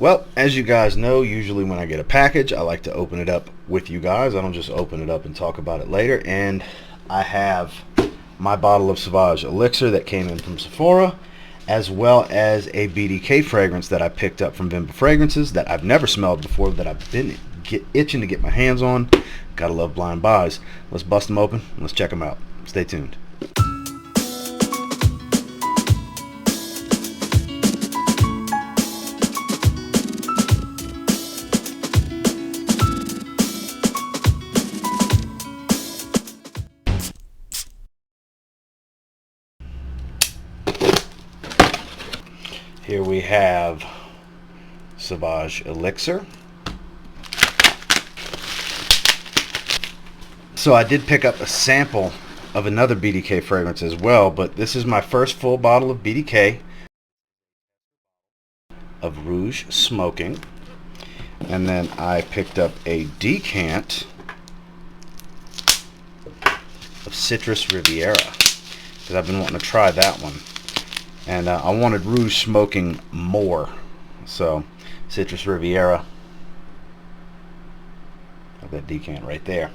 Well, as you guys know, usually when I get a package, I like to open it up with you guys. I don't just open it up and talk about it later. And I have my bottle of Sauvage Elixir that came in from Sephora, as well as a BDK fragrance that I picked up from Vimba Fragrances that I've never smelled before, that I've been itching to get my hands on. Gotta love blind buys. Let's bust them open. Let's check them out. Stay tuned. Here we have Sauvage Elixir. So I did pick up a sample of another BDK fragrance as well, but this is my first full bottle of BDK of Rouge Smoking. And then I picked up a decant of Citrus Riviera, because I've been wanting to try that one. And I wanted Rouge Smoking more. So, Citrus Riviera. Have that decant right there.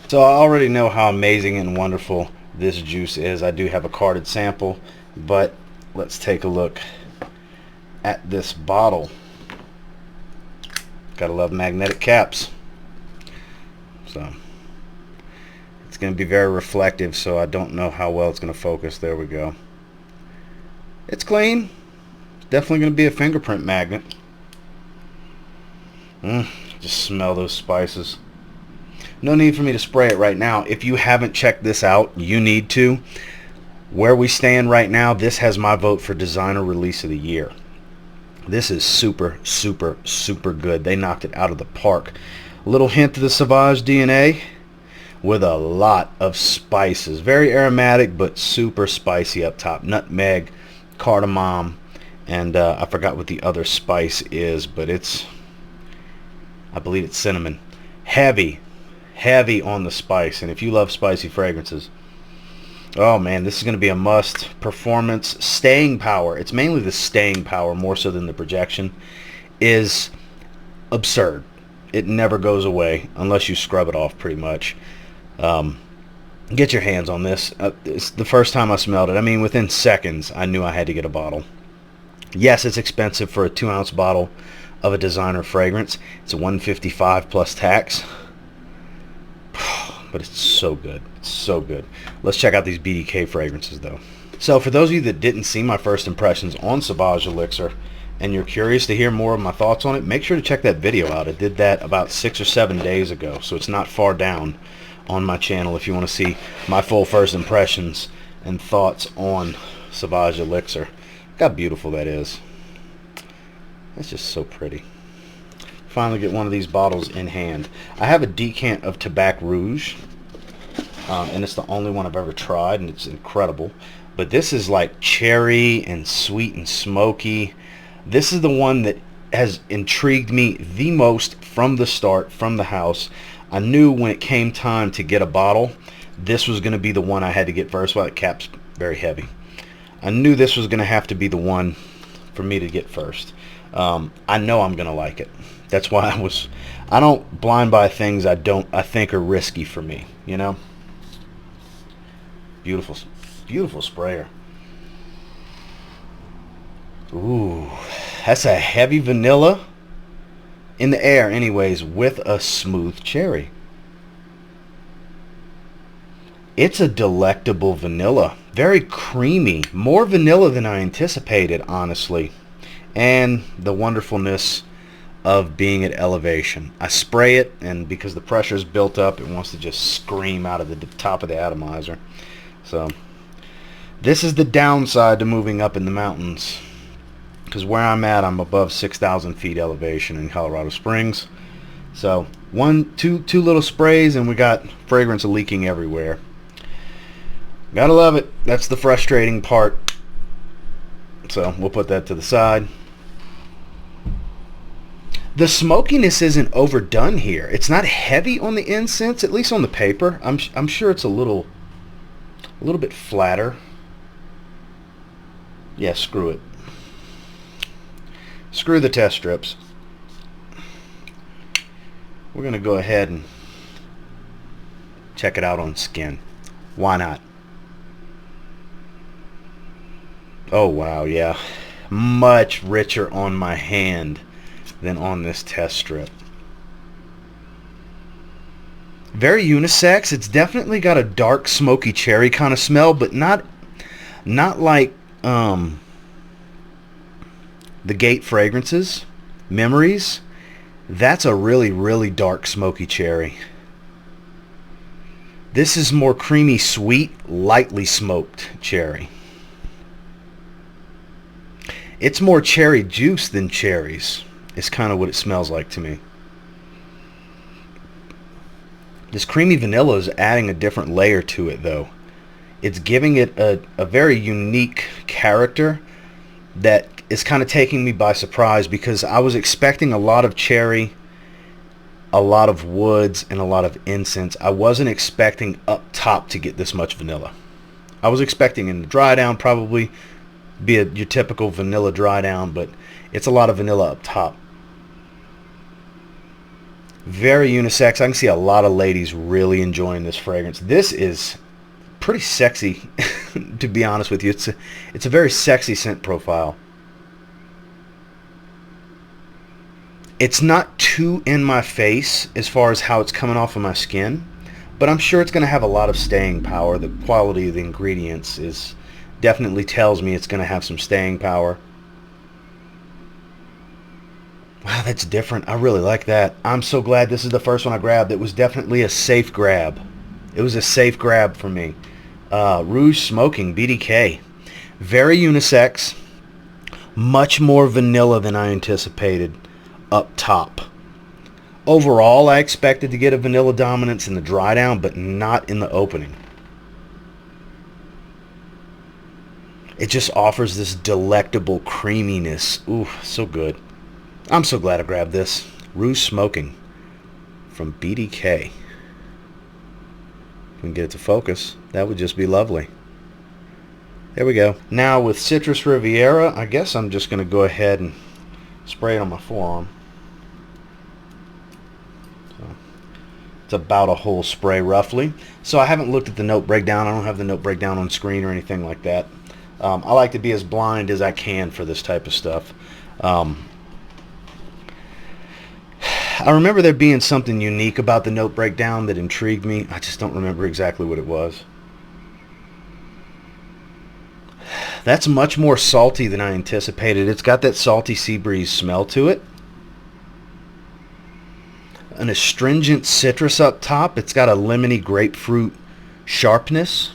So I already know how amazing and wonderful this juice is. I do have a carded sample, but let's take a look at this bottle. Gotta love magnetic caps. So it's going to be very reflective, so I don't know how well it's going to focus. There we go. It's clean. It's definitely going to be a fingerprint magnet. Just smell those spices. No need for me to spray it right now. If you haven't checked this out, you need to. Where we stand right now, this has my vote for designer release of the year. This is super, super, super good. They knocked it out of the park. A little hint of the Sauvage DNA with a lot of spices. Very aromatic, but super spicy up top. Nutmeg, cardamom, and I forgot what the other spice is, but I believe it's cinnamon. Heavy on the spice. And if you love spicy fragrances, oh man, this is going to be a must. Performance, staying power. It's mainly the staying power more so than the projection is absurd. It never goes away unless you scrub it off pretty much. Get your hands on this. It's the first time I smelled it. I mean, within seconds, I knew I had to get a bottle. Yes, it's expensive for a 2-ounce bottle of a designer fragrance. It's $155 plus tax. But it's so good. It's so good. Let's check out these BDK fragrances though. So for those of you that didn't see my first impressions on Sauvage Elixir and you're curious to hear more of my thoughts on it, make sure to check that video out. I did that about 6 or 7 days ago, so it's not far down on my channel if you want to see my full first impressions and thoughts on Sauvage Elixir. Look how beautiful that is. That's just so pretty. Finally get one of these bottles in hand. I have a decant of Tabac Rouge, and it's the only one I've ever tried, and it's incredible. But this is like cherry and sweet and smoky. This is the one that has intrigued me the most from the start, from the house. I knew when it came time to get a bottle, this was going to be the one I had to get first. Well, the cap's very heavy. I knew this was going to have to be the one for me to get first. I know I'm going to like it. That's why I don't blind buy things I think are risky for me, you know? Beautiful, beautiful sprayer. Ooh, that's a heavy vanilla in the air anyways, with a smooth cherry. It's a delectable vanilla. Very creamy. More vanilla than I anticipated, honestly. And the wonderfulness of being at elevation. I spray it, and because the pressure is built up, it wants to just scream out of the top of the atomizer. So this is the downside to moving up in the mountains, because where I'm at, I'm above 6,000 feet elevation in Colorado Springs. So two little sprays and we got fragrance leaking everywhere. Gotta love it. That's the frustrating part. So we'll put that to the side. The smokiness isn't overdone here. It's not heavy on the incense, at least on the paper. I'm sure it's a little bit flatter. Yeah, screw it. Screw the test strips. We're going to go ahead and check it out on skin. Why not? Oh wow, yeah. Much richer on my hand than on this test strip. Very unisex. It's definitely got a dark smoky cherry kind of smell, but not like the Gate fragrances. Memories. That's a really dark smoky cherry. This is more creamy sweet, lightly smoked cherry. It's more cherry juice than cherries. It's kind of what it smells like to me. This creamy vanilla is adding a different layer to it though. It's giving it a very unique character that is kind of taking me by surprise, because I was expecting a lot of cherry, a lot of woods, and a lot of incense. I wasn't expecting up top to get this much vanilla. I was expecting in the dry down probably be your typical vanilla dry down, but it's a lot of vanilla up top. Very unisex. I can see a lot of ladies really enjoying this fragrance. This is pretty sexy, to be honest with you. It's a very sexy scent profile. It's not too in my face as far as how it's coming off of my skin, but I'm sure it's going to have a lot of staying power. The quality of the ingredients definitely tells me it's going to have some staying power. Wow, that's different. I really like that. I'm so glad this is the first one I grabbed. It was definitely a safe grab. It was a safe grab for me. Rouge Smoking, BDK. Very unisex. Much more vanilla than I anticipated up top. Overall, I expected to get a vanilla dominance in the dry down, but not in the opening. It just offers this delectable creaminess. Ooh, so good. I'm so glad I grabbed this. Rouge Smoking from BDK. If we can get it to focus, that would just be lovely. There we go. Now with Citrus Riviera, I guess I'm just going to go ahead and spray it on my forearm. So, it's about a whole spray roughly. So I haven't looked at the note breakdown. I don't have the note breakdown on screen or anything like that. I like to be as blind as I can for this type of stuff. I remember there being something unique about the note breakdown that intrigued me. I just don't remember exactly what it was. That's much more salty than I anticipated. It's got that salty sea breeze smell to it. An astringent citrus up top. It's got a lemony grapefruit sharpness.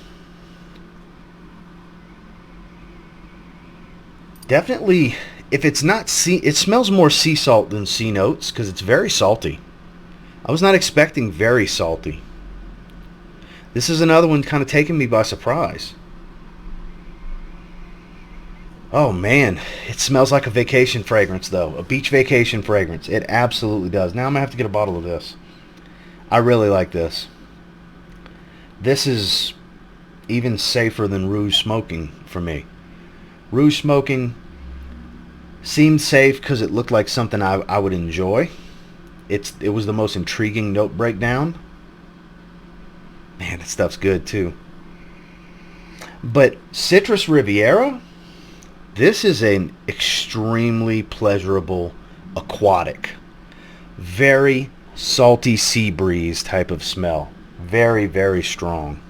Definitely, if it's not sea, it smells more sea salt than sea notes because it's very salty. I was not expecting very salty. This is another one kind of taking me by surprise. Oh man, it smells like a vacation fragrance though. A beach vacation fragrance. It absolutely does. Now I'm going to have to get a bottle of this. I really like this. This is even safer than Rouge Smoking for me. Rouge Smoking seemed safe because it looked like something I would enjoy. It was the most intriguing note breakdown. Man, that stuff's good too. But Citrus Riviera, this is an extremely pleasurable aquatic, very salty sea breeze type of smell. Very, very strong.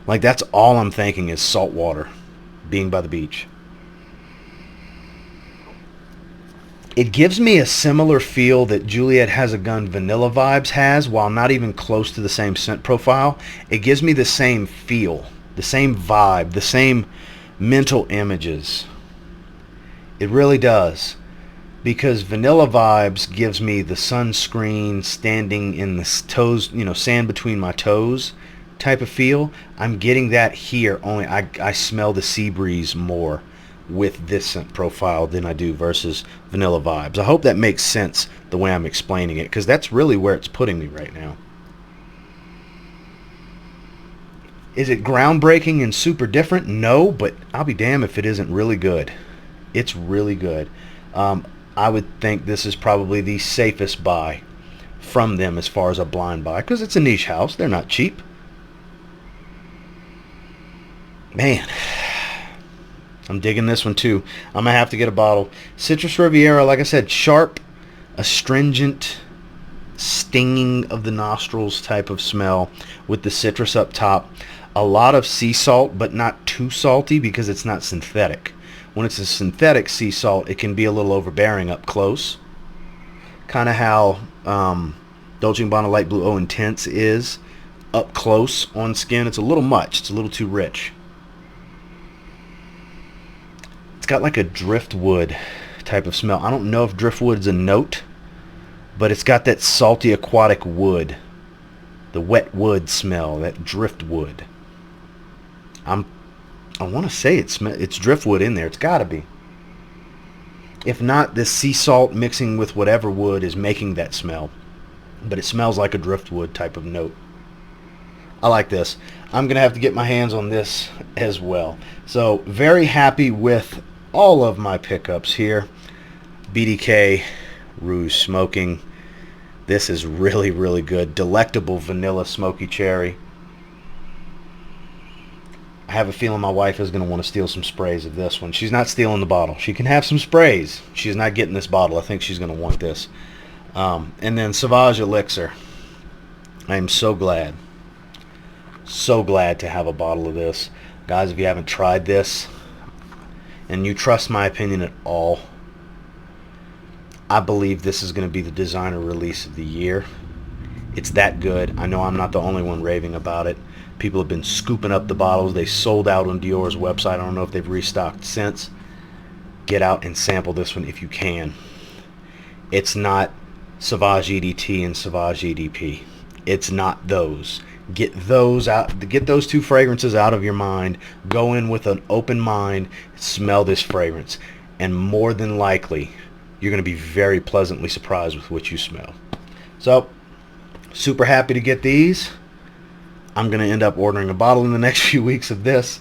Like that's all I'm thinking is salt water, being by the beach. It gives me a similar feel that Juliet Has a Gun Vanilla Vibes has, while not even close to the same scent profile. It gives me the same feel, the same vibe, the same mental images. It really does. Because Vanilla Vibes gives me the sunscreen standing in the toes, sand between my toes type of feel. I'm getting that here, only I smell the sea breeze more with this scent profile than I do versus Vanilla Vibes. I hope that makes sense the way I'm explaining it, because that's really where it's putting me right now. Is it groundbreaking and super different? No, but I'll be damned if it isn't really good. It's really good. I would think this is probably the safest buy from them as far as a blind buy, because it's a niche house. They're not cheap. Man, I'm digging this one too. I'm gonna have to get a bottle. Citrus Riviera, like I said, sharp, astringent, stinging of the nostrils type of smell with the citrus up top. A lot of sea salt, but not too salty because it's not synthetic. When it's a synthetic sea salt, it can be a little overbearing up close. Kind of how Dolce & Gabbana Light Blue O Intense is up close on skin. It's a little much. It's a little too rich. It's got like a driftwood type of smell. I don't know if driftwood is a note, but it's got that salty aquatic wood, the wet wood smell, that driftwood. I want to say it's driftwood in there. It's got to be. If not, this sea salt mixing with whatever wood is making that smell. But it smells like a driftwood type of note. I like this. I'm going to have to get my hands on this as well. So, very happy with all of my pickups here. BDK Rouge Smoking. This is really, really good. Delectable vanilla smoky cherry. I have a feeling my wife is going to want to steal some sprays of this one. She's not stealing the bottle. She can have some sprays. She's not getting this bottle. I think she's going to want this. And then Sauvage Elixir. I am so glad to have a bottle of this. Guys, if you haven't tried this and you trust my opinion at all, I believe this is going to be the designer release of the year. It's that good. I know I'm not the only one raving about it. People have been scooping up the bottles. They sold out on Dior's website. I don't know if they've restocked since. Get out and sample this one if you can. It's not Sauvage EDT and Sauvage EDP. It's not those. Get those out. Get those two fragrances out of your mind. Go in with an open mind. Smell this fragrance. And more than likely, you're going to be very pleasantly surprised with what you smell. So, super happy to get these. I'm going to end up ordering a bottle in the next few weeks of this.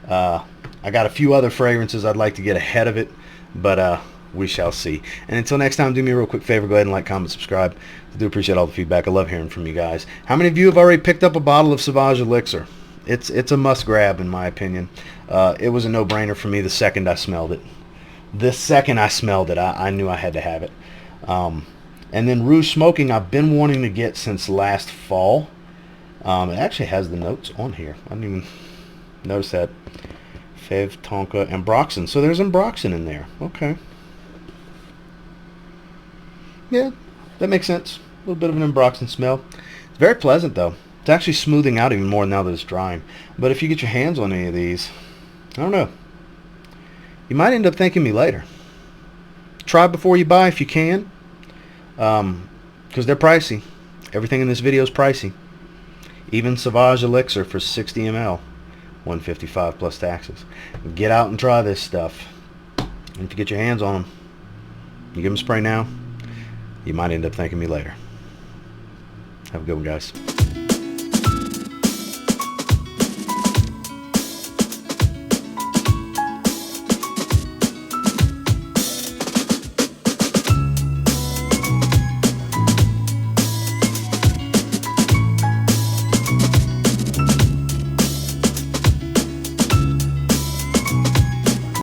I got a few other fragrances I'd like to get ahead of it, but we shall see. And until next time, do me a real quick favor. Go ahead and like, comment, subscribe. I do appreciate all the feedback. I love hearing from you guys. How many of you have already picked up a bottle of Sauvage Elixir? It's a must grab in my opinion. It was a no-brainer for me the second I smelled it. The second I smelled it, I knew I had to have it. And then Rouge Smoking, I've been wanting to get since last fall. It actually has the notes on here. I didn't even notice that. Fève, Tonka, and Ambroxan. So there's Ambroxan in there. Okay. Yeah, that makes sense. A little bit of an Ambroxan smell. It's very pleasant, though. It's actually smoothing out even more now that it's drying. But if you get your hands on any of these, I don't know. You might end up thanking me later. Try before you buy if you can. Because they're pricey. Everything in this video is pricey. Even Sauvage Elixir for 60 ml, $155 plus taxes. Get out and try this stuff. And if you get your hands on them, you give them a spray now, you might end up thanking me later. Have a good one, guys.